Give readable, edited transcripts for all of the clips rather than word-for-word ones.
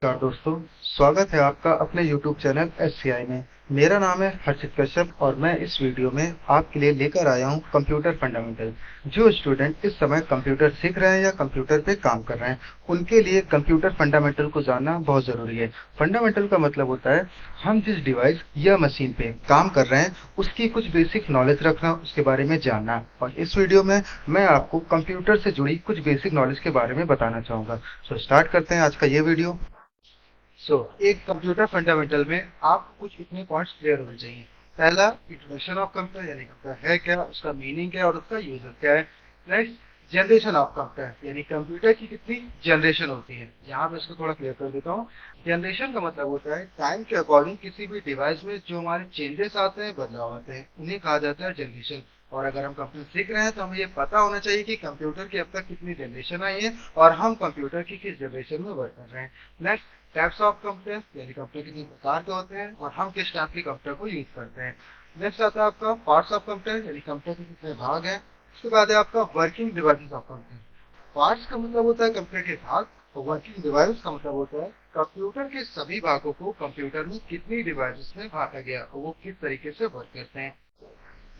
नमस्कार दोस्तों, स्वागत है आपका अपने YouTube चैनल एससीआई में। मेरा नाम है हर्षित कश्यप और मैं इस वीडियो में आपके लिए लेकर आया हूं कंप्यूटर फंडामेंटल। जो स्टूडेंट इस समय कंप्यूटर सीख रहे हैं या कंप्यूटर पे काम कर रहे हैं, उनके लिए कंप्यूटर फंडामेंटल को जानना बहुत ज़रूरी है। फंडामेंटल का मतलब होता है हम जिस डिवाइस या मशीन पे काम कर रहे हैं उसकी कुछ बेसिक नॉलेज रखना, उसके बारे में जानना। और इस वीडियो में मैं आपको कंप्यूटर से जुड़ी कुछ बेसिक नॉलेज के बारे में बताना चाहूँगा। सो स्टार्ट करते हैं आज का ये वीडियो। एक कंप्यूटर फंडामेंटल में आपको कुछ इतने पॉइंट्स क्लियर होने चाहिए। पहला, इंट्रोडक्शन ऑफ कंप्यूटर यानी कंप्यूटर है क्या, उसका मीनिंग क्या और उसका यूजर क्या है। नेक्स्ट, जनरेशन ऑफ कंप्यूटर यानी कंप्यूटर की कितनी जनरेशन होती है। यहाँ मैं इसको थोड़ा क्लियर कर देता हूँ। जनरेशन का मतलब होता है टाइम के अकॉर्डिंग किसी भी डिवाइस में जो हमारे चेंजेस आते हैं, बदलाव आते हैं, उन्हें कहा जाता है जनरेशन। और अगर हम कंप्यूटर सीख रहे हैं तो हमें ये पता होना चाहिए कि कंप्यूटर की अब तक कितनी जनरेशन आई है और हम कंप्यूटर की किस जनरेशन में वर्क कर रहे हैं। नेक्स्ट, टाइप्स ऑफ कंप्यूटर यानी कंप्यूटर कितने प्रकार के होते हैं और हम किस टाइप के कंप्यूटर को यूज करते हैं। नेक्स्ट आता है आपका पार्ट्स ऑफ कंप्यूटर यानी कंप्यूटर के कितने भाग हैं। उसके बाद है आपका working devices of computer. Parts का मतलब होता है कंप्यूटर के भाग और वर्किंग डिवाइस का मतलब होता है कंप्यूटर के सभी भागों को कंप्यूटर में कितनी डिवाइसेस में बांटा गया और वो किस तरीके से वर्क करते हैं।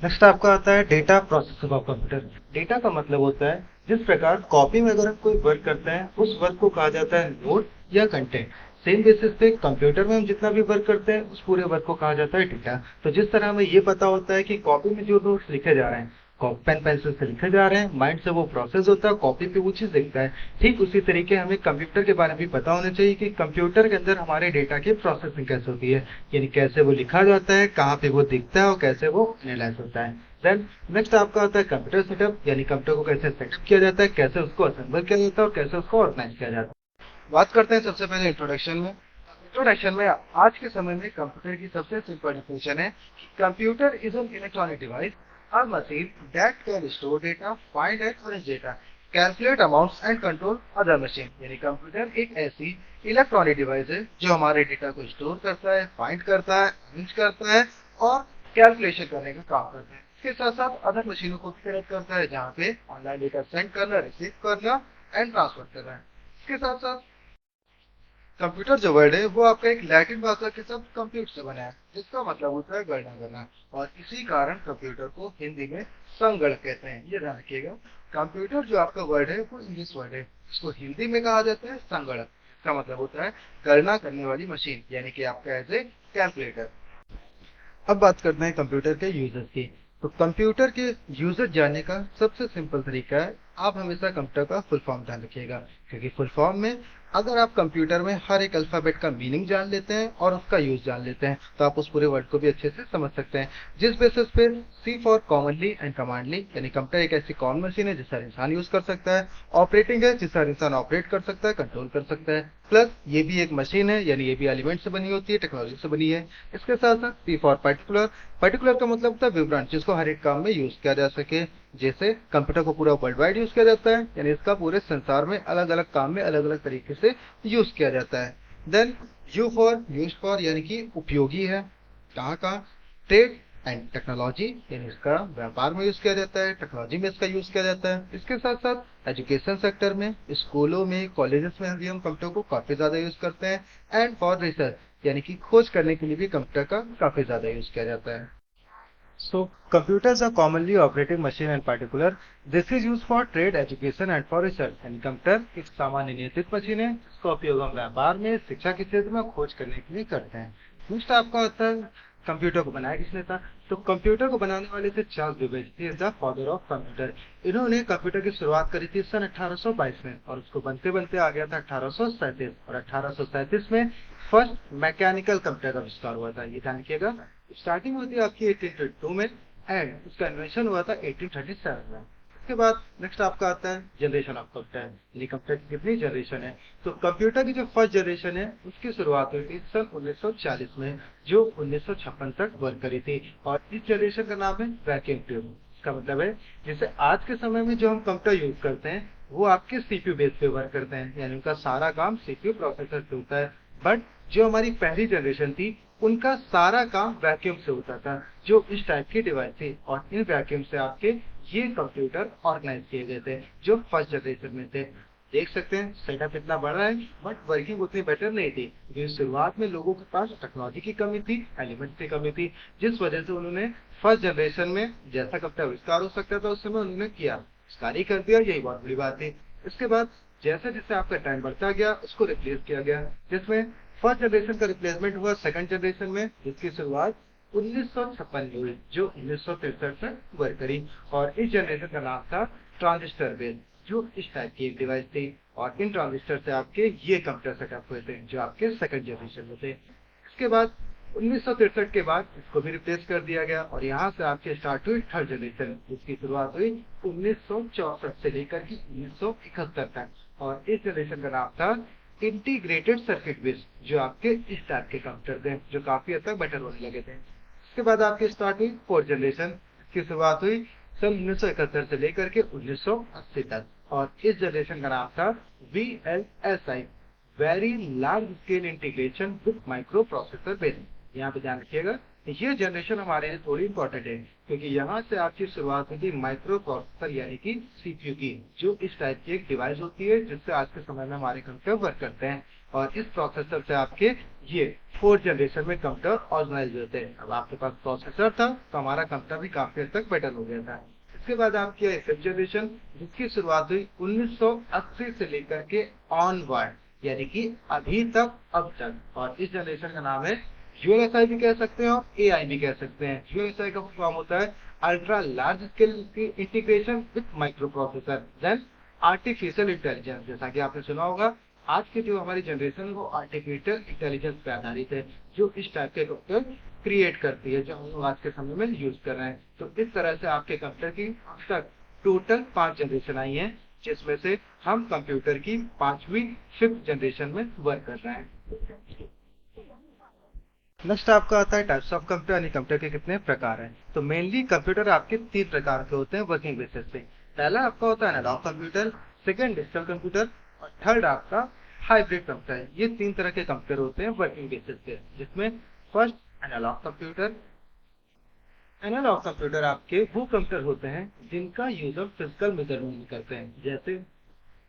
नेक्स्ट आपका आता है data processing of computer. Data का मतलब होता है जिस प्रकार कॉपी में अगर हम कोई वर्क करते हैं उस वर्क को कहा जाता है नोट या कंटेंट। सेम बेसिस पे कंप्यूटर में हम जितना भी वर्क करते हैं उस पूरे वर्क को कहा जाता है डेटा। तो जिस तरह हमें ये पता होता है कि कॉपी में जो नोट्स लिखे जा रहे हैं पेन पेंसिल से लिखे जा रहे हैं, माइंड से वो प्रोसेस होता है, कॉपी पे वो चीज दिखता है। ठीक उसी तरीके हमें कंप्यूटर के बारे में भी पता होना चाहिए कि कंप्यूटर के अंदर हमारे डेटा की प्रोसेसिंग कैसे होती है, यानी कैसे वो लिखा जाता है, कहाँ पे वो दिखता है और कैसे वो एनालाइज होता है। देन नेक्स्ट आपका आता है कंप्यूटर सेटअप यानी कंप्यूटर को कैसे सेटअप किया जाता है, कैसे उसको असेंबल किया जाता है और कैसे उसको ऑर्गेनाइज किया जाता है। बात करते हैं सबसे पहले इंट्रोडक्शन में आज के समय में कंप्यूटर की सबसे सिंपल डेफिनेशन है कि computer is an electronic device, a machine that can store data, find and arrange data, calculate amounts and control other machine। यानी कंप्यूटर एक ऐसी इलेक्ट्रॉनिक डिवाइस है जो हमारे डेटा को स्टोर करता है, फाइंड करता है, अरेंज करता है और कैलकुलेशन करने का काम करता है। इसके साथ साथ अदर मशीनों को भी कनेक्ट करता है जहाँ पे ऑनलाइन डेटा सेंड करना, रिसीव करना एंड ट्रांसफर करना है। इसके साथ साथ कंप्यूटर जो वर्ड है वो आपका एक लैटिन भाषा के शब्द कंप्यूट से बना है जिसका मतलब होता है गणना करना। और इसी कारण कंप्यूटर को हिंदी में संगणक कहते हैं, ये ध्यान रखिएगा। कंप्यूटर जो आपका वर्ड है वो इंग्लिश वर्ड है, इसको हिंदी में कहा जाता है संगणक। इसका मतलब होता है गणना करने वाली मशीन यानी कि आपका एज ए कैलकुलेटर। अब बात करते हैं कंप्यूटर के यूजर्स की। तो कंप्यूटर के यूजर जानने का सबसे सिंपल तरीका है आप हमेशा कंप्यूटर का फुल फॉर्म ध्यान रखिएगा, क्योंकि फुल फॉर्म में अगर आप कंप्यूटर में हर एक अल्फाबेट का मीनिंग जान लेते हैं और उसका यूज जान लेते हैं तो आप उस पूरे वर्ड को भी अच्छे से समझ सकते हैं। जिस बेसिस पे सी फॉर कॉमनली एंड कमांडली यानी कंप्यूटर एक ऐसी कॉमन मशीन है जिस हर इंसान यूज कर सकता है, ऑपरेटिंग है जिस हर इंसान ऑपरेट कर सकता है, कंट्रोल कर सकता है, प्लस ये भी एक मशीन है यानी ये भी एलिमेंट से बनी होती है, टेक्नोलॉजी से बनी है। इसके साथ साथ पी फॉर पर्टिकुलर। पर्टिकुलर का मतलब होता है विवरण, जिसको हर एक काम में यूज किया जा सके। जैसे कंप्यूटर को पूरा वर्ल्ड वाइड यूज किया जाता है यानी इसका पूरे संसार में अलग अलग काम में अलग अलग तरीके से यूज किया जाता है। Then U for use for यानी कि उपयोगी है, कहाँ कहाँ। ट्रेड एंड टेक्नोलॉजी यानी इसका व्यापार में यूज किया जाता है, टेक्नोलॉजी में इसका यूज किया जाता है। इसके साथ साथ एजुकेशन सेक्टर में, स्कूलों में, कॉलेजेस में भी हम कंप्यूटर को काफी ज्यादा यूज करते हैं। एंड फॉर रिसर्च यानी कि खोज करने के लिए भी कंप्यूटर का काफी ज्यादा यूज किया जाता है। So computers are commonly operating machine and particular. This is used for trade, education and for research. यानी कंप्यूटर एक सामान्य नियंत्रित मशीन है जिसका उपयोग हम व्यापार में, शिक्षा के क्षेत्र में खोज करने के लिए करते हैं। नेक्स्ट आपका होता है कंप्यूटर को बनाया किसने था। तो कंप्यूटर को बनाने वाले थे Charles Babbage, he is the father of computer. इन्होंने कंप्यूटर की शुरुआत करी थी सन 1822 में और उसको बनते बनते आ गया था 1837। और 1837 में फर्स्ट मैकेनिकल कंप्यूटर का आविष्कार हुआ था, ये ध्यान रखिएगा। स्टार्टिंग हुई थी आपकी 1832 में एंड उसका इन्वेंशन हुआ था 1837 में। उसके बाद नेक्स्ट आपका आता है जनरेशन ऑफ कंप्यूटर, यानी कंप्यूटर की कितनी जनरेशन है। तो कंप्यूटर की जो फर्स्ट जनरेशन है उसकी शुरुआत हुई थी सन 1940 में, जो 1956 तक वर्क करी थी। और इस जनरेशन का नाम है वैक्यूम ट्यूब। इसका मतलब है जैसे आज के समय में जो हम कंप्यूटर यूज करते हैं वो आपके सीपीयू बेस पे वर्क करते हैं, यानी उनका सारा काम सीपीयू प्रोसेसर से होता है। बट जो हमारी पहली जनरेशन थी उनका सारा काम वैक्यूम से होता था, जो इस टाइप की डिवाइस थी। और इन वैक्यूम से आपके ये कंप्यूटर ऑर्गेनाइज किए गए थे जो फर्स्ट जनरेशन में थे। देख सकते हैं सेटअप इतना बड़ा है, बट वर्किंग उतनी बेटर नहीं थी क्योंकि शुरुआत में लोगों के पास टेक्नोलॉजी की कमी थी, एलिमेंट की कमी थी, जिस वजह से उन्होंने फर्स्ट जनरेशन में जैसा कंप्यूटर आविष्कार हो सकता था उस समय उन्होंने किया, आविष्कार ही कर दिया, यही बहुत बड़ी बात थी। इसके बाद जैसे जैसे आपका टाइम बढ़ता गया उसको रिप्लेस किया गया, जिसमें फर्स्ट जनरेशन का रिप्लेसमेंट हुआ सेकंड जनरेशन में, जिसकी शुरुआत 1956 में हुई, जो 1963 में वर्क करी। और इस जनरेशन का नाम था ट्रांजिस्टर बेस, जो इस टाइप की एक डिवाइस थी। और इन ट्रांजिस्टर से आपके ये कंप्यूटर सेटअप हुए थे जो आपके सेकंड जनरेशन में थे। इसके बाद 1963 के बाद इसको भी रिप्लेस कर दिया गया और यहाँ से आपके स्टार्ट हुई थर्ड जनरेशन, जिसकी शुरुआत हुई 1964 से लेकर के 1971 तक। और इस जनरेशन का नाम था इंटीग्रेटेड सर्किट बेस, जो आपके इस टाइप के कंप्यूटर थे जो काफी हद तक बेटर होने लगे थे। इसके बाद आपकी स्टार्ट हुई फोर्थ जनरेशन, की शुरुआत हुई सन 1971 से लेकर के 1980 तक। और इस जनरेशन का नाम था VLSI, very large scale integration with micro processor base. यहाँ पे ध्यान रखिएगा, ये जनरेशन हमारे लिए थोड़ी इंपॉर्टेंट है क्योंकि यहाँ से आपकी शुरुआत होती है माइक्रो प्रोसेसर यानी कि CPU की, जो इस टाइप की एक डिवाइस होती है जिससे आज के समय में हमारे कंप्यूटर वर्क करते हैं। और इस प्रोसेसर से आपके ये फोर्थ जनरेशन में कंप्यूटर ऑर्गेनाइज होते हैं। अब आपके पास प्रोसेसर था तो हमारा कंप्यूटर भी काफी हद तक बेटर हो गया था। इसके बाद आपकी आई फिफ्थ जनरेशन, जिसकी शुरुआत हुई 1980 से लेकर के ऑनवर्ड, यानी कि अभी तक अब तक। और इस जनरेशन का नाम है यूएसआई भी कह सकते हैं और एआई भी कह सकते हैं। यूएसआई का फॉर्म होता है ultra large scale integration with microprocessor, then artificial intelligence. जैसा कि आपने सुना होगा, आज की जो हमारी जनरेशन है वो आर्टिफिशियल इंटेलिजेंस पे आधारित है, जो इस टाइप के कंप्यूटर क्रिएट करती है जो हम लोग आज के समय में यूज कर रहे हैं। तो इस तरह से आपके कंप्यूटर की अब तक टोटल 5 जनरेशन आई है, जिसमें से हम कंप्यूटर की 5वीं फिफ्थ जनरेशन में वर्क कर रहे हैं। नेक्स्ट आपका आता है टाइप्स ऑफ कंप्यूटर, यानी कंप्यूटर के कितने प्रकार हैं। तो मेनली कंप्यूटर आपके 3 प्रकार के होते हैं वर्किंग बेसिस पे। पहला आपका होता है analogue computer, second digital computer और थर्ड आपका हाइब्रिड कंप्यूटर। ये 3 तरह के कंप्यूटर होते हैं वर्किंग बेसिस पे, जिसमें first analogue computer. Analogue computer आपके वो कंप्यूटर होते हैं जिनका यूज हम फिजिकल मेजरमेंट करते हैं, जैसे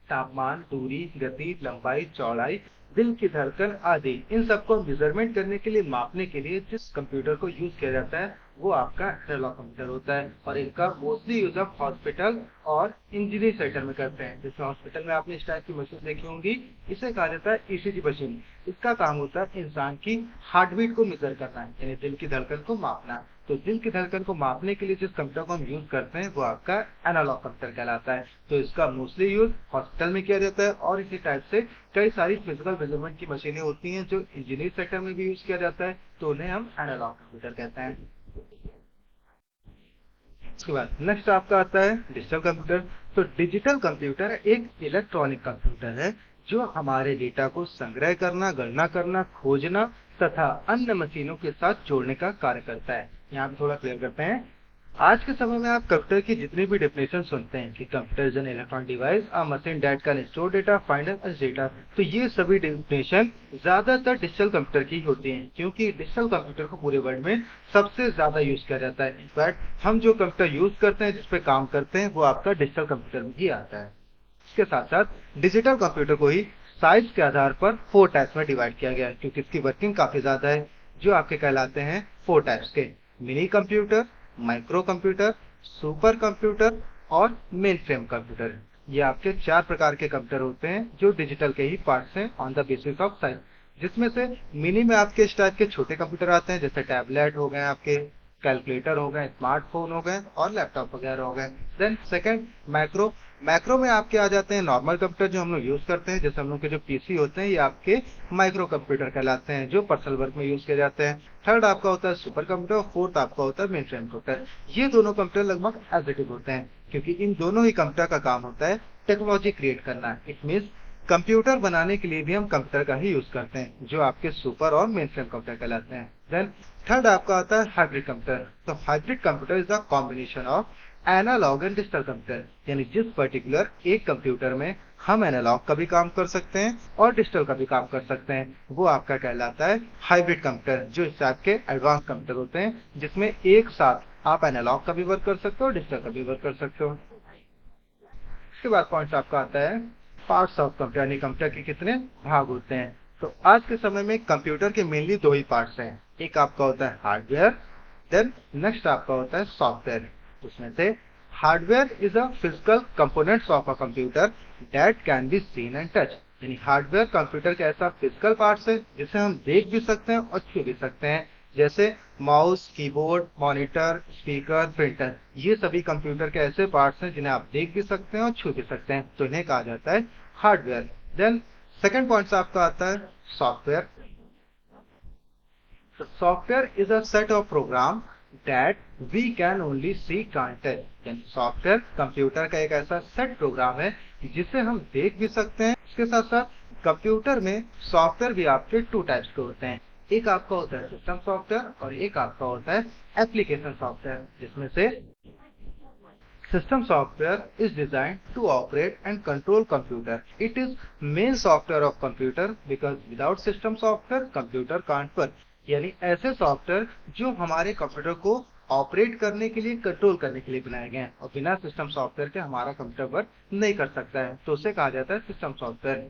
तापमान, दूरी, गति, लंबाई, चौड़ाई, दिल की धड़कन आदि। इन सबको मेजरमेंट करने के लिए, मापने के लिए जिस कंप्यूटर को यूज किया जाता है वो आपका एनालॉग कंप्यूटर होता है। और इनका मोस्टली यूज आप हॉस्पिटल और इंजीनियरिंग सेक्टर में करते हैं। जैसे हॉस्पिटल में आपने इस टाइप की मशीन देखी होंगी, इसे कहा जाता है ECG मशीन। इसका काम होता है इंसान की हार्ट बीट को मेजर करना, यानी दिल की धड़कन को मापना। तो दिल की धड़कन को मापने के लिए जिस कंप्यूटर को हम यूज करते हैं वो आपका एनालॉग कंप्यूटर कहलाता है। तो इसका मोस्टली यूज हॉस्पिटल में किया जाता है। और इसी टाइप से कई सारी फिजिकल मेजरमेंट की मशीनें होती हैं जो इंजीनियरिंग सेक्टर में भी यूज किया जाता है, तो उन्हें हम एनालॉग कंप्यूटर कहते हैं। उसके बाद नेक्स्ट आपका आता है डिजिटल कंप्यूटर। तो डिजिटल कंप्यूटर एक इलेक्ट्रॉनिक कंप्यूटर है जो हमारे डेटा को संग्रह करना, गणना करना, खोजना तथा अन्य मशीनों के साथ जोड़ने का कार्य करता है। यहाँ पे थोड़ा क्लियर करते हैं। आज के समय में आप कंप्यूटर की जितनी भी डेफिनेशन सुनते हैं कि computer is an electronic device, a machine that can store data, find and data, तो ये सभी डेफिनेशन ज्यादातर डिजिटल कंप्यूटर की होती हैं, क्योंकि डिजिटल कंप्यूटर को पूरे वर्ल्ड में सबसे ज्यादा यूज किया जाता है। इनफैक्ट हम जो कंप्यूटर यूज करते हैं, जिसपे काम करते हैं, वो आपका डिजिटल कंप्यूटर में ही आता है। इसके साथ साथ डिजिटल कंप्यूटर को ही साइज के आधार पर 4 टाइप्स में डिवाइड किया गया है, क्योंकि इसकी वर्किंग काफी ज्यादा है, जो आपके कहलाते हैं 4 टाइप्स के: mini computer, micro computer, super computer और मेन फ्रेम कंप्यूटर। ये आपके 4 प्रकार के कंप्यूटर होते हैं जो डिजिटल के ही पार्ट्स हैं on the basis of size. जिसमें से मिनी में आपके इस टाइप के छोटे कंप्यूटर आते हैं, जैसे टैबलेट हो गए, आपके कैलकुलेटर हो गए, स्मार्टफोन हो गए और लैपटॉप वगैरह हो गए। Then second macro. मैक्रो में आपके आ जाते हैं नॉर्मल कंप्यूटर जो हम लोग यूज करते हैं, जैसे हम लोग के जो पीसी होते हैं, ये आपके माइक्रो कंप्यूटर कहलाते हैं जो पर्सनल वर्क में यूज किए जाते हैं। थर्ड आपका होता है सुपर कंप्यूटर, फोर्थ आपका होता है मेन फ्रेम कंप्यूटर। ये दोनों कंप्यूटर लगभग एज इट इज होते हैं, क्योंकि इन दोनों ही कंप्यूटर का काम होता है टेक्नोलॉजी क्रिएट करना। इट मीन्स कंप्यूटर बनाने के लिए भी हम कंप्यूटर का ही यूज करते हैं, जो आपके सुपर और मेन फ्रेम कंप्यूटर कहलाते हैं। देन थर्ड आपका आता है हाइब्रिड कंप्यूटर। तो hybrid computer is the combination of analogue and digital computer, यानी जिस पर्टिकुलर एक कंप्यूटर में हम एनालॉग का भी काम कर सकते हैं और डिजिटल का भी काम कर सकते हैं, वो आपका कहलाता है हाइब्रिड कंप्यूटर, जो इस टाइप के एडवांस कंप्यूटर होते हैं जिसमें एक साथ आप एनालॉग का भी वर्क कर सकते हो और डिजिटल का भी वर्क कर सकते हो। इसके बाद पॉइंट आपका आता है पार्ट्स ऑफ कंप्यूटर, यानी कंप्यूटर के कितने भाग होते हैं। तो आज के समय में कंप्यूटर के मेनली दो ही पार्ट्स हैं, एक आपका होता है हार्डवेयर, देन नेक्स्ट आपका होता है सॉफ्टवेयर। उसमें से hardware is a physical components of a computer that can be seen and touch, यानी हार्डवेयर कंप्यूटर का ऐसा फिजिकल पार्ट्स है जिसे हम देख भी सकते हैं और छू भी सकते हैं, जैसे mouse, keyboard, monitor, speaker, printer. ये सभी कंप्यूटर के ऐसे पार्ट्स हैं जिन्हें आप देख भी सकते हैं और छू भी सकते हैं, तो इन्हें कहा जाता है हार्डवेयर। देन सेकंड पॉइंट आपका आता है software. Software is a set of program that we can only see can't touch, यानी सॉफ्टवेयर कंप्यूटर का एक ऐसा सेट प्रोग्राम है जिसे हम देख भी सकते हैं। इसके साथ साथ कंप्यूटर में सॉफ्टवेयर भी आपके टू टाइप्स के होते हैं, एक आपका होता है सिस्टम सॉफ्टवेयर और एक आपका होता है एप्लीकेशन सॉफ्टवेयर, जिसमें से System software is designed to operate and control computer. It is main software of computer because without system software, computer can't work. यानी ऐसे सॉफ्टवेयर जो हमारे कंप्यूटर को ऑपरेट करने के लिए, कंट्रोल करने के लिए बनाए गए हैं, और बिना सिस्टम सॉफ्टवेयर के हमारा कंप्यूटर वर्क नहीं कर सकता है, तो उसे कहा जाता है सिस्टम सॉफ्टवेयर,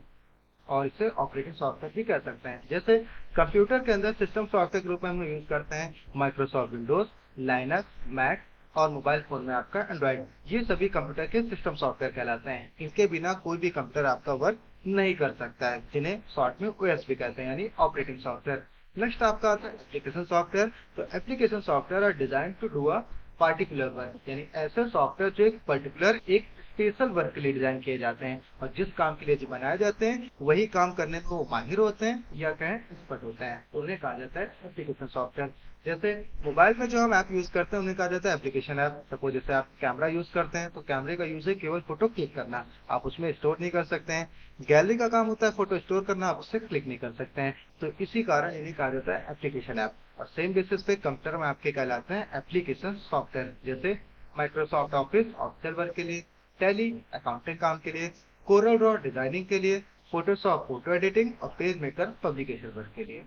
और इसे ऑपरेटिंग सॉफ्टवेयर भी कह सकते हैं। जैसे कंप्यूटर के अंदर सिस्टम सॉफ्टवेयर के रूप में हम यूज करते हैं माइक्रोसॉफ्ट विंडोज, लाइनक्स, मैक, और मोबाइल फोन में आपका एंड्रॉइड। ये सभी कंप्यूटर के सिस्टम सॉफ्टवेयर कहलाते हैं। इनके बिना कोई भी कंप्यूटर आपका वर्क नहीं कर सकता है, जिन्हें शॉर्ट में ओएस भी कहते हैं, यानी ऑपरेटिंग सॉफ्टवेयर। नेक्स्ट आपका आता है एप्लीकेशन सॉफ्टवेयर। तो application software are design to do a particular work, यानी ऐसे सॉफ्टवेयर जो एक पर्टिकुलर, एक स्पेशल वर्क के लिए डिजाइन किए जाते हैं, और जिस काम के लिए जो बनाए जाते हैं वही काम करने में वो माहिर होते हैं या कहें एक्सपर्ट होते हैं, तो उन्हें कहा जाता है एप्लीकेशन सॉफ्टवेयर। जैसे मोबाइल में जो हम ऐप यूज करते हैं उन्हें कहा जाता है एप्लीकेशन ऐप। सपोज जैसे आप कैमरा यूज करते हैं तो कैमरे का यूज है केवल फोटो क्लिक करना, आप उसमें स्टोर नहीं कर सकते हैं। गैलरी का काम होता है फोटो स्टोर करना, आप उससे क्लिक नहीं कर सकते हैं, तो इसी कारण इन्हें कहा जाता है एप्लीकेशन ऐप। और सेम बेसिस पे कंप्यूटर में आपके कहलाते हैं एप्लीकेशन सॉफ्टवेयर, जैसे माइक्रोसॉफ्ट ऑफिस ऑफिशियल वर्क के लिए, टैली अकाउंटिंग काम के लिए, कोरल ड्रॉ डिजाइनिंग के लिए, फोटोशॉप फोटो एडिटिंग, और पेज मेकर पब्लिकेशन वर्क के लिए।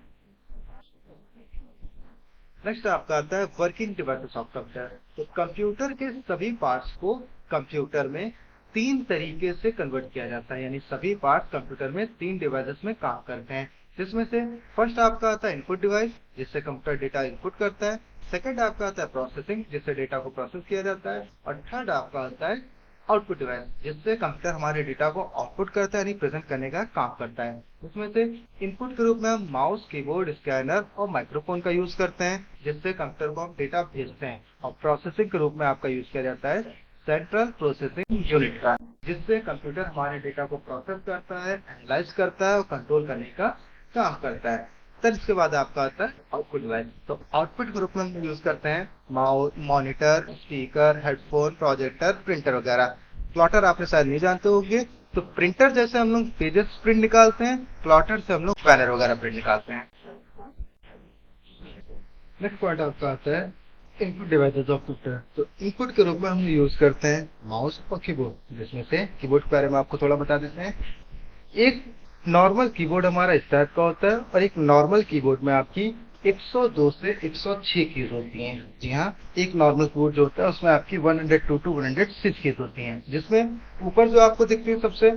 नेक्स्ट आपका आता है वर्किंग डिवाइसेस ऑफ कंप्यूटर। तो कंप्यूटर के सभी पार्ट्स को कंप्यूटर में तीन तरीके से कन्वर्ट किया जाता है, यानी सभी पार्ट्स कंप्यूटर में तीन डिवाइसेस में काम करते हैं, जिसमें से फर्स्ट आपका आता है इनपुट डिवाइस, जिससे कंप्यूटर डेटा इनपुट करता है। सेकंड आपका आता है प्रोसेसिंग, जिससे डेटा को प्रोसेस किया जाता है। और थर्ड आपका आता है आउटपुट डिवाइस, जिससे कंप्यूटर हमारे डेटा को आउटपुट करता है, यानी प्रेजेंट करने का काम करता है। उसमें से इनपुट के रूप में हम माउस, कीबोर्ड, स्कैनर और माइक्रोफोन का यूज करते हैं, जिससे कंप्यूटर को हम डेटा भेजते हैं। और प्रोसेसिंग के रूप में आपका यूज किया जाता है सेंट्रल प्रोसेसिंग यूनिट का, जिससे कंप्यूटर हमारे डेटा को प्रोसेस करता है, एनालाइज करता है और कंट्रोल करने का काम करता है। तब इसके बाद आपका आता है आउटपुट डिवाइस। तो आउटपुट के रूप में हम यूज करते हैं mouse, monitor, speaker, headphone, projector, printer वगैरह। प्लॉटर आपने शायद नहीं जानते होंगे, तो प्रिंटर जैसे हम लोग पेजेस प्रिंट निकालते हैं, प्लॉटर से हम लोग बैनर वगैरह प्रिंट निकालते हैं। नेक्स्ट पॉइंट आपका आता है इनपुट डिवाइसेस ऑफ कंप्यूटर। तो इनपुट के रूप में हम यूज करते हैं माउस और कीबोर्ड, जिसमें से कीबोर्ड के बारे में आपको थोड़ा बता देते हैं। एक नॉर्मल कीबोर्ड हमारा इस टाइप का होता है, और एक नॉर्मल कीबोर्ड में आपकी 102 से 106 कीज होती हैं। जी हाँ, एक नॉर्मल कीबोर्ड जो होता है उसमें आपकी 102 टू 106 कीज होती हैं, जिसमें ऊपर जो आपको दिखती है सबसे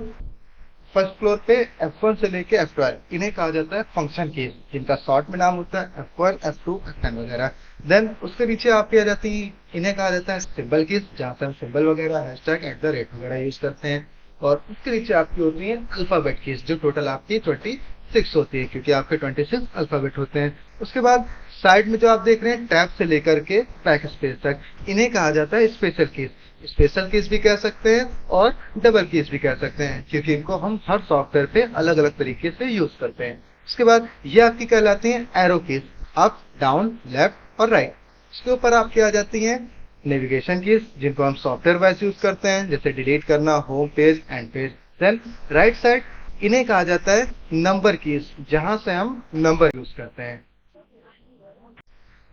फर्स्ट फ्लोर पे F1 से लेके F12, इन्हें कहा जाता है फंक्शन कीज, जिनका शॉर्ट में नाम होता है F1, F2, F10 वगैरह। देन उसके नीचे आपकी आ जाती है, इन्हें कहा जाता है सिंबल कीज, जहाँ से हम सिंबल वगैरह, हैशटैग, @ वगैरह यूज करते हैं। और उसके नीचे आपकी होती है अल्फाबेट कीज, जो टोटल आपकी 26 होती है, क्योंकि आपके 26 अल्फाबेट होते हैं। उसके बाद साइड में जो आप देख रहे हैं टैब से लेकर के बैक स्पेस तक, इन्हें कहा जाता है स्पेशल कीज। स्पेशल कीज भी कह सकते हैं और डबल कीज भी कह सकते हैं, क्योंकि इनको हम हर सॉफ्टवेयर पे अलग अलग तरीके से यूज करते हैं। उसके बाद ये आपकी कहलाती हैं arrow keys, up, down, left और राइट। इसके ऊपर आपकी आ जाती हैं नेविगेशन कीज, जिनको हम सॉफ्टवेयर वाइज यूज करते हैं, जैसे डिलीट करना, home page, end page. Then right side, इन्हें कहा जाता है नंबर कीज, जहां से हम नंबर यूज करते हैं।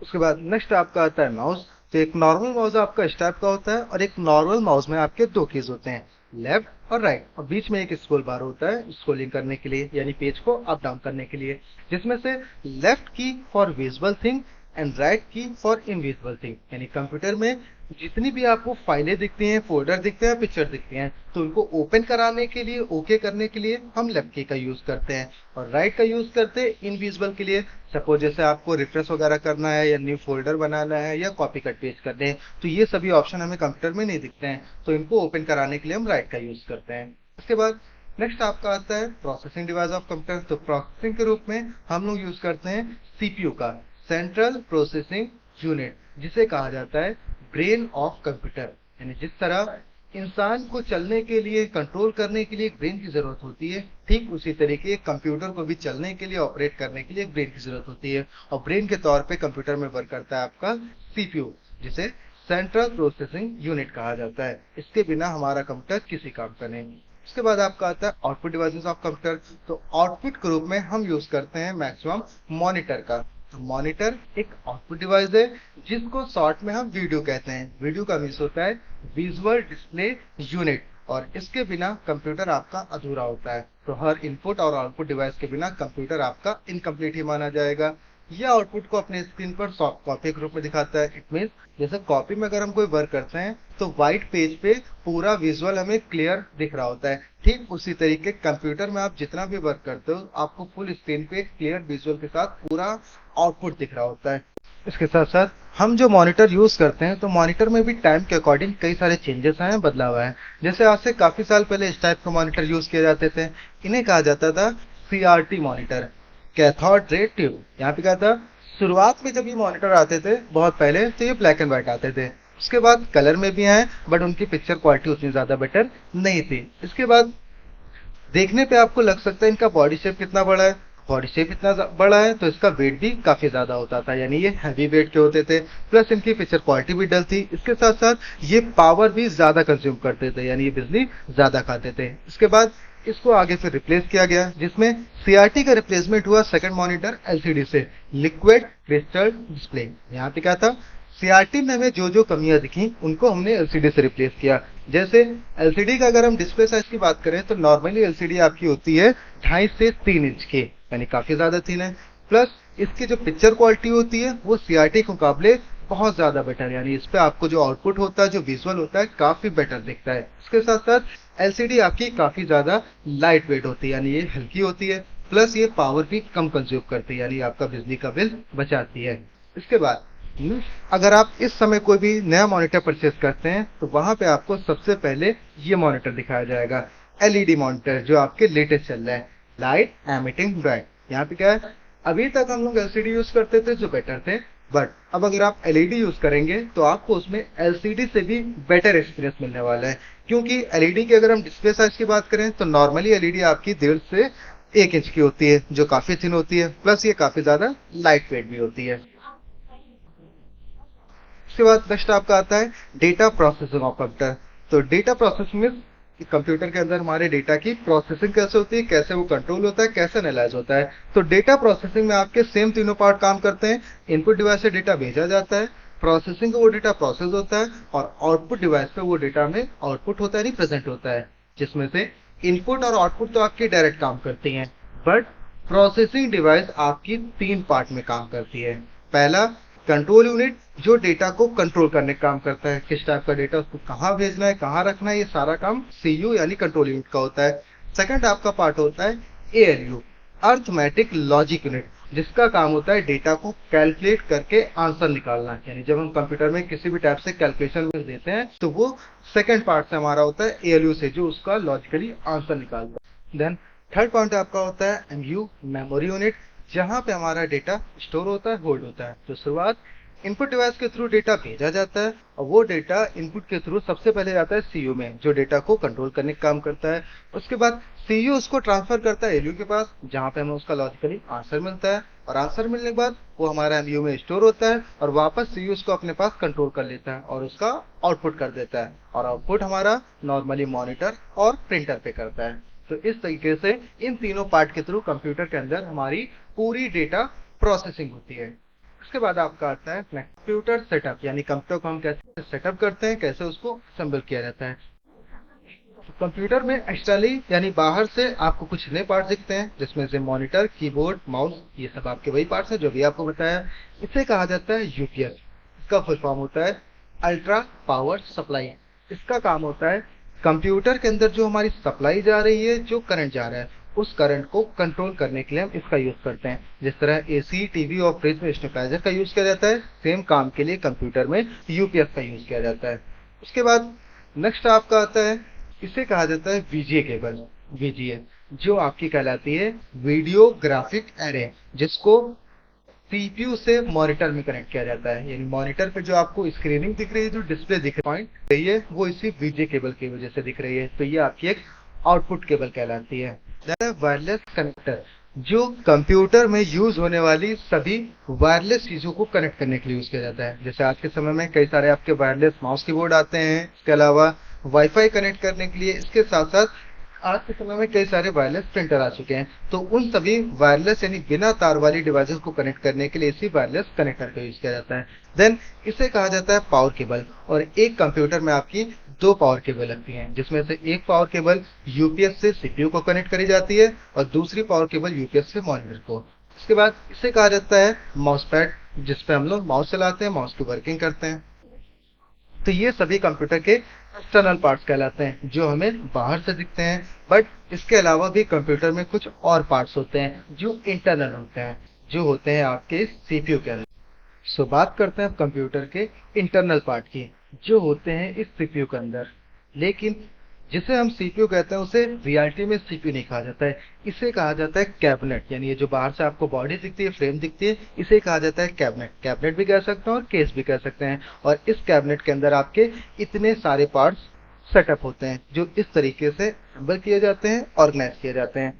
उसके बाद नेक्स्ट आपका आता है माउस। तो एक नॉर्मल माउस आपका इस टाइप का होता है, और एक नॉर्मल माउस में आपके दो कीज होते हैं, लेफ्ट और राइट, और बीच में एक स्क्रॉल बार होता है स्क्रॉलिंग करने के लिए, यानी पेज को अप डाउन करने के लिए, जिसमें से लेफ्ट की for visual thing and right की फॉर इनविजिबल थिंग, यानी कंप्यूटर में जितनी भी आपको फाइलें दिखती हैं, फोल्डर दिखते हैं, पिक्चर दिखती हैं, तो उनको ओपन कराने के लिए, ओके करने के लिए हम लेफ्ट की का यूज करते हैं और राइट का यूज करते हैं इनविजिबल के लिए। सपोज जैसे आपको रिफ्रेश वगैरह करना है या न्यू फोल्डर बनाना है या कॉपी कट पेस्ट करने हैं, तो ये सभी ऑप्शन हमें कंप्यूटर में नहीं दिखते हैं, तो इनको ओपन कराने के लिए हम राइट का यूज करते हैं। इसके बाद नेक्स्ट आपका आता है प्रोसेसिंग डिवाइस ऑफ कंप्यूटर। तो प्रोसेसिंग के रूप में हम लोग यूज करते हैं सीपीयू का, सेंट्रल प्रोसेसिंग यूनिट, जिसे कहा जाता है ब्रेन ऑफ कंप्यूटर। यानी जिस तरह इंसान को चलने के लिए, कंट्रोल करने के लिए एक ब्रेन की जरूरत होती है, ठीक उसी तरीके कंप्यूटर को भी चलने के लिए, ऑपरेट करने के लिए एक ब्रेन की जरूरत होती है। और ब्रेन के तौर पे कंप्यूटर में वर्क करता है आपका सीपीयू, जिसे सेंट्रल प्रोसेसिंग यूनिट कहा जाता है। इसके बिना हमारा कंप्यूटर किसी काम का नहीं। उसके बाद आपका आता है आउटपुट डिवाइसेस ऑफ कंप्यूटर। तो आउटपुट के रूप में हम यूज करते हैं मैक्सिमम मॉनिटर का। तो मॉनिटर एक आउटपुट डिवाइस है जिसको शॉर्ट में हम वीडियो कहते हैं। वीडियो का मीन्स होता है विजुअल डिस्प्ले यूनिट, और इसके बिना कंप्यूटर आपका अधूरा होता है। तो हर इनपुट और आउटपुट डिवाइस के बिना कंप्यूटर आपका इनकम्प्लीट ही माना जाएगा। यह आउटपुट को अपने स्क्रीन पर सॉफ्ट कॉपी के रूप में दिखाता है। इट मीन्स जैसे कॉपी में अगर हम कोई वर्क करते हैं तो व्हाइट पेज पे पूरा विजुअल हमें क्लियर दिख रहा होता है, ठीक उसी तरीके कंप्यूटर में आप जितना भी वर्क करते हो आपको फुल स्क्रीन पे क्लियर विजुअल के साथ पूरा आउटपुट दिख रहा होता है। इसके साथ साथ हम जो मॉनिटर यूज करते हैं, तो मॉनिटर में भी टाइम के अकॉर्डिंग कई सारे चेंजेस आए हैं, बदलाव आए हैं। जैसे आज से काफी साल पहले इस टाइप के मॉनिटर यूज किए जाते थे। इन्हें कहा जाता था CRT monitor, cathode ray tube. यहाँ पे क्या था, शुरुआत में जब ये मॉनिटर आते थे बहुत पहले, तो ये ब्लैक एंड व्हाइट आते थे। उसके बाद कलर में भी आए, बट उनकी पिक्चर क्वालिटी उतनी ज्यादा बेटर नहीं थी। इसके बाद देखने पे आपको लग सकता है इनका बॉडी शेप कितना बड़ा है। बॉडी शेप इतना बड़ा है तो इसका वेट भी काफी ज्यादा होता था, यानी ये हैवी वेट के होते थे। प्लस इनकी पिक्चर क्वालिटी भी डल थी। इसके साथ साथ ये पावर भी ज्यादा कंज्यूम करते थे, यानी ये बिजली ज्यादा खाते थे। इसके बाद इसको आगे फिर रिप्लेस किया गया, जिसमें सीआरटी का रिप्लेसमेंट हुआ सेकंड मॉनिटर एलसीडी से, लिक्विड क्रिस्टल डिस्प्ले। यहाँ पे क्या था, सीआरटी में हमें जो जो कमियां दिखी उनको हमने एलसीडी से रिप्लेस किया। जैसे एलसीडी का अगर हम डिस्प्ले साइज की बात करें तो नॉर्मली एलसीडी आपकी होती है 2.5 से 3 इंच की, यानी काफी ज्यादा थिन है। प्लस इसकी जो पिक्चर क्वालिटी होती है वो सीआरटी के मुकाबले बहुत ज्यादा बेटर है, यानी इस पे आपको जो आउटपुट होता है, जो विजुअल होता है, काफी बेटर दिखता है। इसके साथ साथ एलसीडी आपकी काफी ज्यादा लाइट वेट होती है, यानी ये हल्की होती है। प्लस ये पावर भी कम कंज्यूम करती है, यानी आपका बिजली का बिल बचाती है। इसके बाद अगर आप इस समय कोई भी नया मॉनिटर परचेस करते हैं तो वहां पे आपको सबसे पहले ये मॉनिटर दिखाया जाएगा, एलईडी मॉनिटर, जो आपके लेटेस्ट चल रहा है, लाइट एमिटिंग ब्राइट। यहाँ पे क्या है, अभी तक हम लोग एलसीडी यूज करते थे जो बेटर थे, बट अब अगर आप एलईडी यूज करेंगे तो आपको उसमें एलसीडी से भी बेटर एक्सपीरियंस मिलने वाला है। क्योंकि एलईडी की अगर हम डिस्प्ले साइज की बात करें तो नॉर्मली एलईडी आपकी 1.5 से 1 इंच की होती है, जो काफी थिन होती है। प्लस ये काफी ज्यादा लाइट वेट भी होती है। उसके बाद नेक्स्ट आपका आता है डेटा प्रोसेसिंग ऑफ कंप्यूटर। तो डेटा प्रोसेसिंग में कंप्यूटर के अंदर हमारे डेटा की प्रोसेसिंग कैसे होती है, कैसे वो कंट्रोल होता है, कैसे एनालाइज होता है। तो डेटा प्रोसेसिंग में आपके सेम तीनों पार्ट काम करते हैं। इनपुट डिवाइस से डेटा भेजा जाता है, प्रोसेसिंग का वो डेटा प्रोसेस होता है, और आउटपुट डिवाइस पे वो डेटा में आउटपुट होता है, रिप्रेजेंट होता है। जिसमें से इनपुट और आउटपुट तो आपकी डायरेक्ट काम करती हैं, बट प्रोसेसिंग डिवाइस आपकी 3 पार्ट में काम करती है। पहला, कंट्रोल यूनिट, जो डेटा को कंट्रोल करने का काम करता है, किस टाइप का डेटा उसको कहाँ भेजना है, कहाँ रखना है, ये सारा काम सीयू यानी कंट्रोल यूनिट का होता है। सेकंड आपका पार्ट होता है एएलयू, अर्थमेटिक लॉजिक यूनिट, जिसका काम होता है डेटा को कैलकुलेट करके आंसर निकालना। यानी जब हम कंप्यूटर में किसी भी टाइप से कैलकुलेशन में देते हैं तो वो सेकंड पार्ट से हमारा होता है एएलयू से, जो उसका लॉजिकली आंसर निकालता है। देन थर्ड पॉइंट आपका होता है एमयू, मेमोरी यूनिट, जहां पे हमारा डेटा स्टोर होता है, होल्ड होता है। तो शुरुआत इनपुट डिवाइस के थ्रू डेटा भेजा जाता है, और वो डेटा इनपुट के थ्रू सबसे पहले जाता है सीयू में, जो डेटा को कंट्रोल करने का काम करता है। उसके बाद सीयू उसको ट्रांसफर करता है एलयू के पास, जहां पे हमें उसका लॉजिकली आंसर मिलता है, और आंसर मिलने के बाद वो हमारा एमयू में स्टोर होता है, और वापस सीयू उसको अपने पास कंट्रोल कर लेता है और उसका आउटपुट कर देता है। और आउटपुट हमारा नॉर्मली मॉनिटर और प्रिंटर पे करता है। तो इस तरीके से इन तीनों पार्ट के थ्रू कंप्यूटर के अंदर हमारी पूरी डेटा प्रोसेसिंग होती है। उसके बाद आपका आता है कंप्यूटर सेटअप, यानी कंप्यूटर को हम कैसे सेटअप करते हैं, कैसे उसको असेंबल किया जाता है। तो कंप्यूटर में एक्सटर्नली यानी बाहर से आपको कुछ नए पार्ट दिखते हैं, जिसमें से मॉनिटर, कीबोर्ड, माउस, ये सब आपके वही पार्ट्स हैं जो भी आपको बताया। इसे कहा जाता है यूपीएस। इसका फुल फॉर्म होता है अल्ट्रा पावर सप्लाई। इसका काम होता है कंप्यूटर के अंदर जो हमारी सप्लाई जा रही है, जो करंट जा रहा है, उस करंट को कंट्रोल करने के लिए हम इसका यूज करते हैं। जिस तरह एसी, टीवी और फ्रिज में स्टेबलाइजर का यूज किया जाता है, सेम काम के लिए कंप्यूटर में यूपीएस का यूज किया जाता है। उसके बाद नेक्स्ट आपका आता है, इसे कहा जाता है वीजीए केबल। वीजीए जो आपकी कहलाती है वीडियो ग्राफिक एरे, जिसको सीपीयू से मॉनिटर में कनेक्ट किया जाता है। यानी मॉनिटर पे जो आपको स्क्रीनिंग दिख रही है, जो डिस्प्ले दिख रही है, वो इसी वीजीए केबल की वजह से दिख रही है। तो ये आपकी एक आउटपुट केबल कहलाती है। वायरलेस कनेक्टर जो कंप्यूटर में यूज होने वाली सभी वायरलेस चीजों को कनेक्ट करने के लिए यूज किया जाता है। जैसे आज के समय में कई सारे आपके वायरलेस माउस कीबोर्ड आते हैं, इसके अलावा वाईफाई कनेक्ट करने के लिए, इसके साथ साथ आज के समय में कई सारे वायरलेस प्रिंटर आ चुके हैं। तो उन सभी वायरलेस यानी बिना तार वाली डिवाइसेस को कनेक्ट करने के लिए इसी वायरलेस कनेक्टर का यूज किया जाता है। देन इसे कहा जाता है पावर केबल। और एक कंप्यूटर में आपकी दो पावर केबल लगती हैं, जिसमें से एक पावर केबल यूपीएस से सीपीयू को कनेक्ट करी जाती है और दूसरी पावर केबल यूपीएस से मॉनिटर को। इसके बाद इसे कहा जाता है माउस पैड, जिसपे हम लोग माउस चलाते हैं, माउस की वर्किंग करते हैं। तो ये सभी कंप्यूटर के एक्सटर्नल पार्ट्स कहलाते हैं, जो हमें बाहर से दिखते हैं। बट इसके अलावा भी कंप्यूटर में कुछ और पार्ट्स होते हैं जो इंटरनल होते हैं, जो होते हैं आपके सीपीयू के अंदर। सो बात करते हैं कंप्यूटर के इंटरनल पार्ट की, जो होते हैं इस सीपीयू के अंदर। लेकिन जिसे हम सीपीयू कहते हैं, उसे रियलिटी में सीपीयू नहीं कहा जाता है, इसे कहा जाता है कैबिनेट। यानी ये जो बाहर से आपको बॉडी दिखती है, फ्रेम दिखती है, इसे कहा जाता है कैबिनेट। कैबिनेट भी कह सकते हैं और केस भी कह सकते हैं। और इस कैबिनेट के अंदर आपके इतने सारे पार्ट्स सेटअप होते हैं, जो इस तरीके से असेंबल किए जाते हैं, ऑर्गेनाइज किए जाते हैं।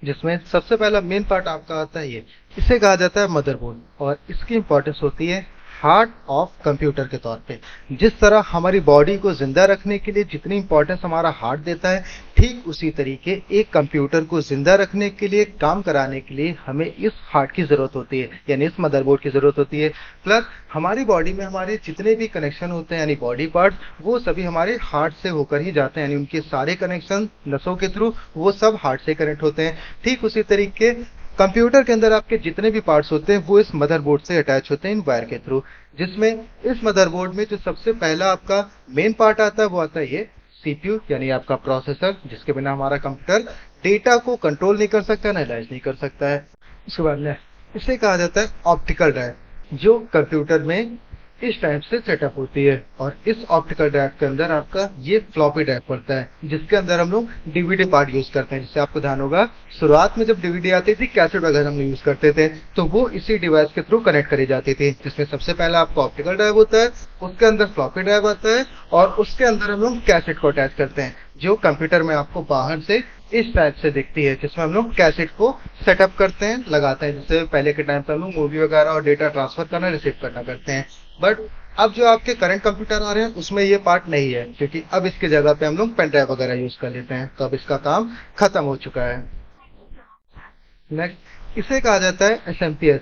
जिसमें सबसे पहला मेन पार्ट आपका आता है ये, इसे कहा जाता है मदरबोर्ड। और इसकी इंपॉर्टेंस होती है हार्ट ऑफ कंप्यूटर के तौर पे। जिस तरह हमारी बॉडी को जिंदा रखने के लिए जितनी इंपॉर्टेंस हमारा हार्ट देता है, ठीक उसी तरीके एक कंप्यूटर को जिंदा रखने के लिए, काम कराने के लिए हमें इस हार्ट की जरूरत होती है, यानी इस मदरबोर्ड की जरूरत होती है। प्लस हमारी बॉडी में हमारे जितने भी कनेक्शन होते हैं, यानी बॉडी पार्ट्स, वो सभी हमारे हार्ट से होकर ही जाते हैं। यानी उनके सारे कनेक्शन नसों के थ्रू वो सब हार्ट से कनेक्ट होते हैं। ठीक उसी तरीके कंप्यूटर के अंदर आपके जितने भी पार्ट्स होते हैं, वो इस मदरबोर्ड से अटैच होते हैं इन वायर के थ्रू। जिसमें इस मदरबोर्ड में जो सबसे पहला आपका मेन पार्ट आता है, वो आता है ये सीपीयू, यानी आपका प्रोसेसर, जिसके बिना हमारा कंप्यूटर डेटा को कंट्रोल नहीं कर सकता, एनालाइज नहीं कर सकता है। उसके बाद में इसे कहा जाता है ऑप्टिकल ड्राइव, जो कंप्यूटर में इस टाइप से सेटअप होती है। और इस ऑप्टिकल ड्राइव के अंदर आपका ये फ्लॉपी ड्राइव पड़ता है, जिसके अंदर हम लोग डीवीडी पार्ट यूज करते हैं। जिससे आपको ध्यान होगा, शुरुआत में जब डीवीडी आती थी, कैसेट वगैरह हम लोग यूज करते थे, तो वो इसी डिवाइस के थ्रू कनेक्ट करी जाती थी। जिसमें सबसे पहला आपका ऑप्टिकल ड्राइव होता है, उसके अंदर फ्लॉपी ड्राइव आता है, और उसके अंदर हम लोग कैसेट को अटैच करते हैं, जो कंप्यूटर में आपको बाहर से इस टाइप से दिखती है। जिसमें हम लोग कैसेट को सेटअप करते हैं, लगाते हैं। जैसे पहले के टाइम पे हम लोग मूवी वगैरह और डेटा ट्रांसफर करना, रिसीव करना करते हैं। बट अब जो आपके करंट कंप्यूटर आ रहे हैं, उसमें ये पार्ट नहीं है, क्योंकि अब इसकी जगह पे हम लोग पेन ड्राइव वगैरह यूज कर लेते हैं। तो अब इसका काम खत्म हो चुका है। नेक्स्ट इसे कहा जाता है SMPS,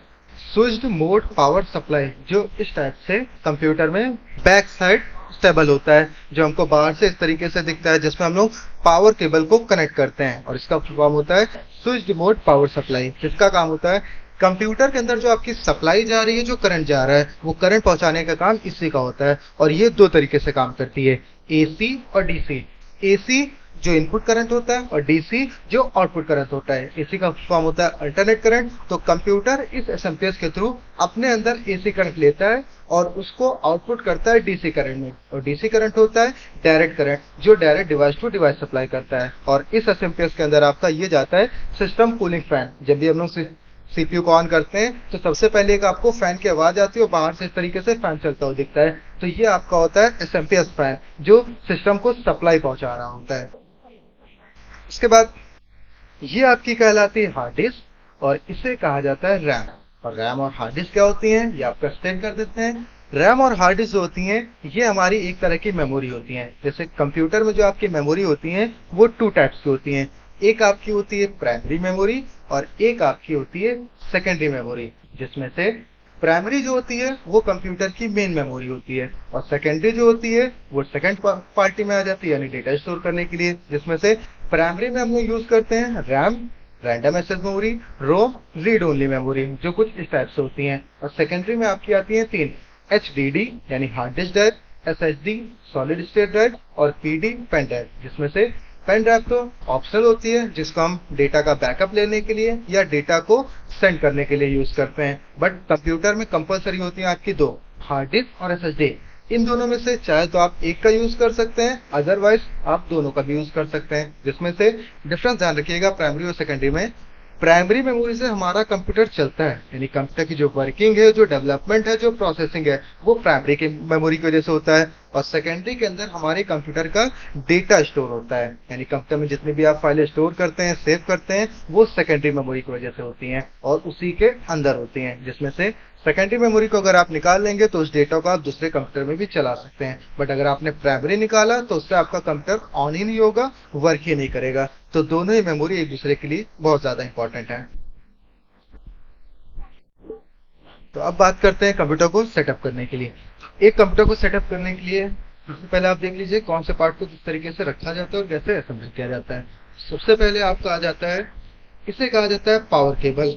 switched mode power supply, जो इस टाइप से कंप्यूटर में बैक साइड स्टेबल होता है, जो हमको बाहर से इस तरीके से दिखता है, जिसमें हम लोग पावर केबल को कनेक्ट करते हैं। और इसका फुल फॉर्म होता है स्विच्ड मोड पावर सप्लाई। जिसका काम होता है कंप्यूटर के अंदर जो आपकी सप्लाई जा रही है, जो करंट जा रहा है, वो करंट पहुंचाने का काम इसी का होता है। और ये दो तरीके से काम करती है, एसी और डीसी। एसी जो इनपुट करंट होता है, और डीसी जो आउटपुट करंट होता है। एसी का फॉर्म होता है अल्टरनेट करंट। तो कंप्यूटर इस एसएमपीएस के थ्रू अपने अंदर एसी करंट लेता है और उसको आउटपुट करता है डीसी करंट में। और डीसी करंट होता है डायरेक्ट करंट, जो direct device to device supply करता है। और इस एसएमपीएस के अंदर आपका ये जाता है सिस्टम कूलिंग फैन। जब भी हम लोग सीपीयू को ऑन करते हैं, तो सबसे पहले एक आपको फैन की आवाज आती है और बाहर से इस तरीके से फैन चलता हुआ दिखता है। तो ये आपका होता है एसएमपीएस फैन, जो सिस्टम को सप्लाई पहुंचा रहा होता है। उसके बाद ये आपकी कहलाती है हार्ड डिस्क, और इसे कहा जाता है रैम। और रैम और हार्ड डिस्क क्या होती हैं, ये आपका एक्सप्लेन कर देते हैं। रैम और हार्ड डिस्क जो होती हैं, ये हमारी एक तरह की मेमोरी होती हैं। जैसे कंप्यूटर में जो आपकी मेमोरी होती हैं, वो टू टाइप्स की होती हैं। एक आपकी होती है प्राइमरी मेमोरी, और एक आपकी होती है सेकेंडरी मेमोरी। जिसमें से प्राइमरी जो होती है वो कंप्यूटर की मेन मेमोरी होती है, और सेकेंडरी जो होती है वो सेकेंड पार्टी में आ जाती है, यानी डेटा स्टोर करने के लिए। जिसमें से प्राइमरी में हम लोग यूज करते हैं रैम, रैंडम एक्सेस मेमोरी, रोम, रीड ओनली मेमोरी, जो कुछ इस टाइप से होती हैं। और सेकेंडरी में आपकी आती है तीन, HDD यानी hard disk drive, SSD solid state drive और PD पेन ड्राइव, जिसमें से पेन ड्राइव तो ऑप्शनल होती है जिसको हम डेटा का बैकअप लेने के लिए या डेटा को सेंड करने के लिए यूज करते हैं, बट कंप्यूटर में कंपलसरी होती है आपकी दो, हार्ड डिस्क और SSD। इन दोनों में से चाहे तो आप एक का यूज कर सकते हैं, अदरवाइज आप दोनों का भी यूज कर सकते हैं, जिसमें से डिफरेंस ध्यान रखिएगा प्राइमरी और सेकेंडरी में। प्राइमरी मेमोरी से हमारा कंप्यूटर चलता है, यानी कंप्यूटर की जो वर्किंग है, जो डेवलपमेंट है, जो प्रोसेसिंग है, वो प्राइमरी की मेमोरी की वजह से होता है। और सेकेंडरी के अंदर हमारे कंप्यूटर का डेटा स्टोर होता है, यानी कंप्यूटर में जितनी भी आप फाइलें स्टोर करते हैं, सेव करते हैं, वो सेकेंडरी मेमोरी की वजह से होती हैं और उसी के अंदर होती हैं, जिसमें से सेकेंडरी मेमोरी को अगर आप निकाल लेंगे तो उस डेटा को आप दूसरे कंप्यूटर में भी चला सकते हैं, बट अगर आपने प्राइमरी निकाला तो उससे आपका कंप्यूटर ऑन ही नहीं होगा, वर्क ही नहीं करेगा। तो दोनों ही मेमोरी एक दूसरे के लिए बहुत ज्यादा इंपॉर्टेंट है। तो अब बात करते हैं कंप्यूटर को सेटअप करने के लिए। एक कंप्यूटर को सेटअप करने के लिए सबसे पहले आप देख लीजिए कौन से पार्ट को किस तरीके से रखा जाता है और कैसे असेंबल किया जाता है। सबसे पहले आपका आ जाता है, इसे कहा जाता है पावर केबल,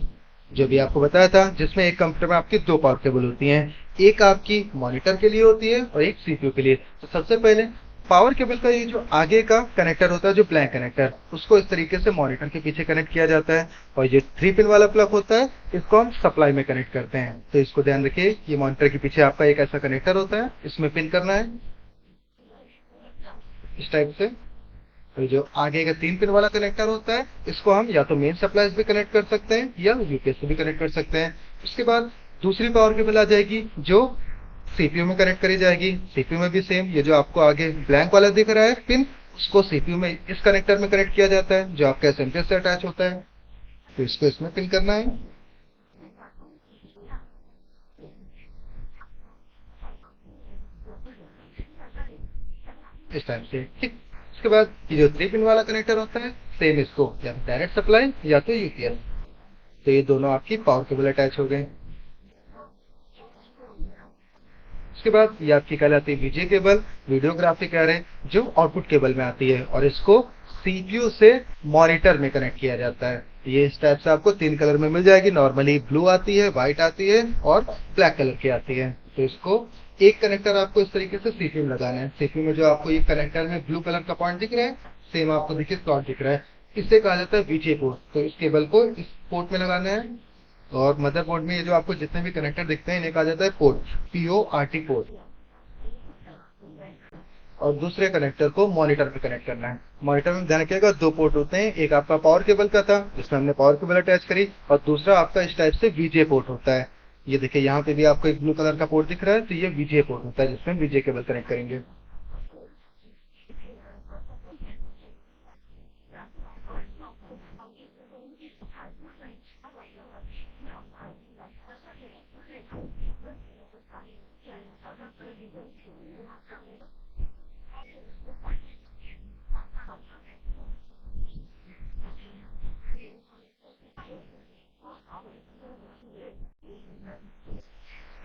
जो भी आपको बताया था, जिसमें एक कंप्यूटर में आपकी दो पावर केबल होती हैं, एक आपकी मॉनिटर के लिए होती है और एक CPU के लिए। तो सबसे पहले पावर केबल का ये जो आगे का कनेक्टर होता है, जो ब्लैंक कनेक्टर, उसको इस तरीके से मॉनिटर के पीछे कनेक्ट किया जाता है, और ये 3 पिन वाला प्लग होता है, इसको हम सप्लाई में कनेक्ट करते हैं। तो इसको ध्यान रखिए, ये मॉनिटर के पीछे आपका एक ऐसा कनेक्टर होता है, इसमें पिन करना है इस टाइप से। तो जो आगे का 3 पिन वाला कनेक्टर होता है, इसको हम या तो मेन सप्लाई से कनेक्ट कर सकते हैं या यूपीएस से भी कनेक्ट कर सकते हैं। उसके बाद दूसरी पावर केबल आ जाएगी जो सीपीयू में कनेक्ट करी जाएगी। सीपीयू में भी सेम, ये जो आपको आगे ब्लैंक वाला दिख रहा है पिन, उसको सीपीयू में इस कनेक्टर में कनेक्ट किया जाता है जो आपका एसएमपीएस से अटैच होता है। तो इसको इसमें पिन करना है इस टाइप से, ठीक। उसके बाद ये जो 3 पिन वाला कनेक्टर होता है, सेम इसको या तो डायरेक्ट सप्लाई या तो यूपीएस। तो ये दोनों आपकी पावर केबल अटैच हो गए। उसके बाद ये आपकी कहलाती है वीजे केबल, वीडियो ग्राफिक एरे, जो आउटपुट केबल में आती है और इसको सीपीयू से मॉनिटर में कनेक्ट किया जाता है। ये इस टाइप से आपको 3 कलर में मिल जाएगी, नॉर्मली ब्लू आती है, व्हाइट आती है और ब्लैक कलर की आती है। तो इसको एक कनेक्टर आपको इस तरीके से सीपीयू में लगाना है। सीपीयू में जो आपको ये कनेक्टर में ब्लू कलर का पॉइंट दिख रहा है, सेम आपको देखिए स्लॉट दिख रहा है, इसे कहा जाता है वीजे पोर्ट। तो इस केबल को इस पोर्ट में लगाना है। और मदरबोर्ड में ये जो आपको जितने भी कनेक्टर दिखते हैं, इन्हें कहा जाता है पोर्ट, PORT पोर्ट। और दूसरे कनेक्टर को मॉनिटर पे कनेक्ट करना है। मॉनिटर में ध्यान रखिएगा 2 पोर्ट होते हैं, एक आपका पावर केबल का था जिसमें हमने पावर केबल अटैच करी, और दूसरा आपका इस टाइप से वीजे पोर्ट होता है। ये देखिए यहाँ पे भी आपको एक ब्लू कलर का पोर्ट दिख रहा है, तो ये वीजे पोर्ट होता है जिसमें वीजे केबल कनेक्ट करेंगे।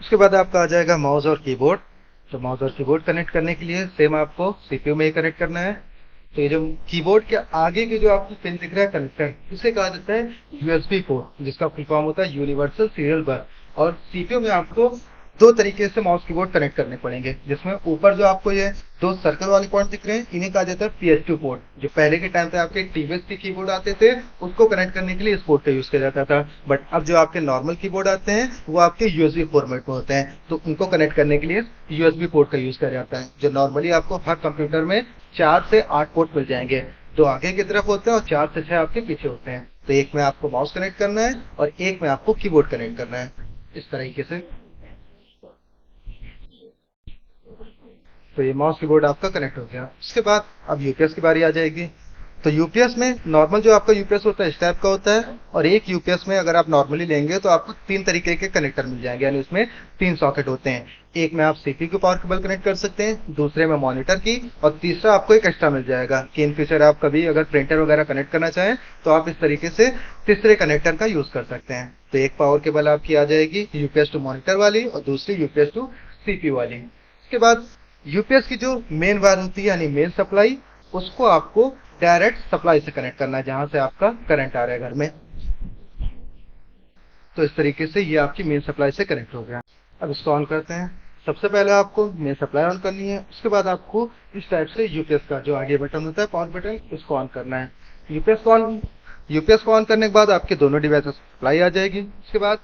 उसके बाद आपका आ जाएगा माउस और कीबोर्ड। तो माउस और कीबोर्ड कनेक्ट करने के लिए सेम आपको सीपीयू में ही कनेक्ट करना है। तो ये जो कीबोर्ड के आगे के जो आपको पिन दिख रहा है कनेक्टर, इसे कहा जाता है यूएसबी पोर्ट, जिसका फुल फॉर्म होता है यूनिवर्सल सीरियल बस। और सीपीयू में आपको 2 तरीके से माउस कीबोर्ड कनेक्ट करने पड़ेंगे, जिसमें ऊपर जो आपको ये 2 सर्कल वाले पॉइंट दिख रहे हैं, इन्हें कहा जाता है PS2 पोर्ट। जो पहले के टाइम पे आपके टीवीएस के कीबोर्ड आते थे, उसको कनेक्ट करने के लिए इस पोर्ट का यूज किया जाता था। बट अब जो आपके नॉर्मल कीबोर्ड आते हैं, वो आपके यूएसबी फॉर्मेट में होते हैं, तो उनको कनेक्ट करने के लिए यूएसबी पोर्ट का यूज किया जाता है। जो नॉर्मली आपको हर कंप्यूटर में 4 से 8 पोर्ट मिल जाएंगे, 2 आगे की तरफ होते हैं और 4 से 6 आपके पीछे होते हैं। तो एक में आपको माउस कनेक्ट करना है और एक में आपको कीबोर्ड कनेक्ट करना है, इस तरीके से। तो ये माउस कीबोर्ड आपका कनेक्ट हो गया। उसके बाद अब यूपीएस की बारी आ जाएगी। तो यूपीएस में नॉर्मल जो आपका यूपीएस होता है इस टाइप का होता है, और एक यूपीएस में अगर आप नॉर्मली लेंगे तो आपको 3 तरीके के कनेक्टर मिल जाएंगे, यानी उसमें 3 सॉकेट होते हैं। एक में आप सीपीयू की पावर केबल कनेक्ट कर सकते हैं, दूसरे में मॉनिटर की, और तीसरा आपको एक एक्स्ट्रा मिल जाएगा कि इन फ्यूचर आप कभी अगर प्रिंटर वगैरह कनेक्ट करना चाहें तो आप इस तरीके से तीसरे कनेक्टर का यूज कर सकते हैं। तो एक पावर केबल आपकी आ जाएगी यूपीएस टू मॉनिटर वाली और दूसरी यूपीएस टू सीपीयू वाली। उसके बाद यूपीएस की जो मेन वायर होती है यानी मेन सप्लाई, उसको आपको डायरेक्ट सप्लाई से कनेक्ट करना है, जहां से आपका करंट आ रहा है घर में। तो इस तरीके से ये आपकी मेन सप्लाई से कनेक्ट हो गया। अब इसको ऑन करते हैं। सबसे पहले आपको मेन सप्लाई ऑन करनी है। उसके बाद आपको इस टाइप से यूपीएस का जो आगे बटन होता है पावर बटन, उसको ऑन करना है। यूपीएस को ऑन करने के बाद आपके दोनों डिवाइसेस सप्लाई आ जाएगी। उसके बाद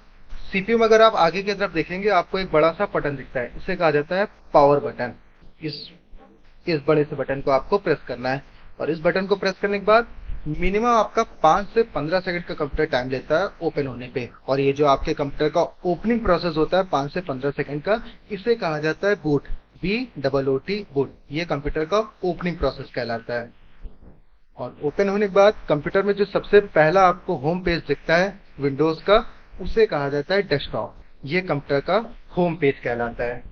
सीपीयू में अगर आप आगे की तरफ देखेंगे आपको एक बड़ा सा बटन दिखता है, इसे कहा जाता है पावर बटन। इस बड़े से बटन को आपको प्रेस करना है और इस बटन को प्रेस करने के बाद मिनिमम आपका 5 से 15 सेकंड का कंप्यूटर टाइम लेता है ओपन होने पे। और ये जो आपके कंप्यूटर का ओपनिंग प्रोसेस होता है 5 से 15 सेकंड का, इसे कहा जाता है बूट, BOOT बूट। ये कंप्यूटर का ओपनिंग प्रोसेस कहलाता है। और ओपन होने के बाद कंप्यूटर में जो सबसे पहला आपको होम पेज दिखता है विंडोज का, उसे कहा जाता है डेस्कटॉप। ये कंप्यूटर का होम पेज कहलाता है।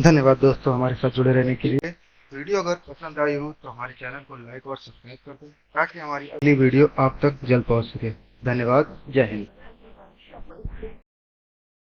धन्यवाद दोस्तों हमारे साथ जुड़े रहने के लिए। वीडियो अगर पसंद आई हो तो हमारे चैनल को लाइक और सब्सक्राइब कर दो ताकि हमारी अगली वीडियो आप तक जल्द पहुंच सके। धन्यवाद। जय हिंद।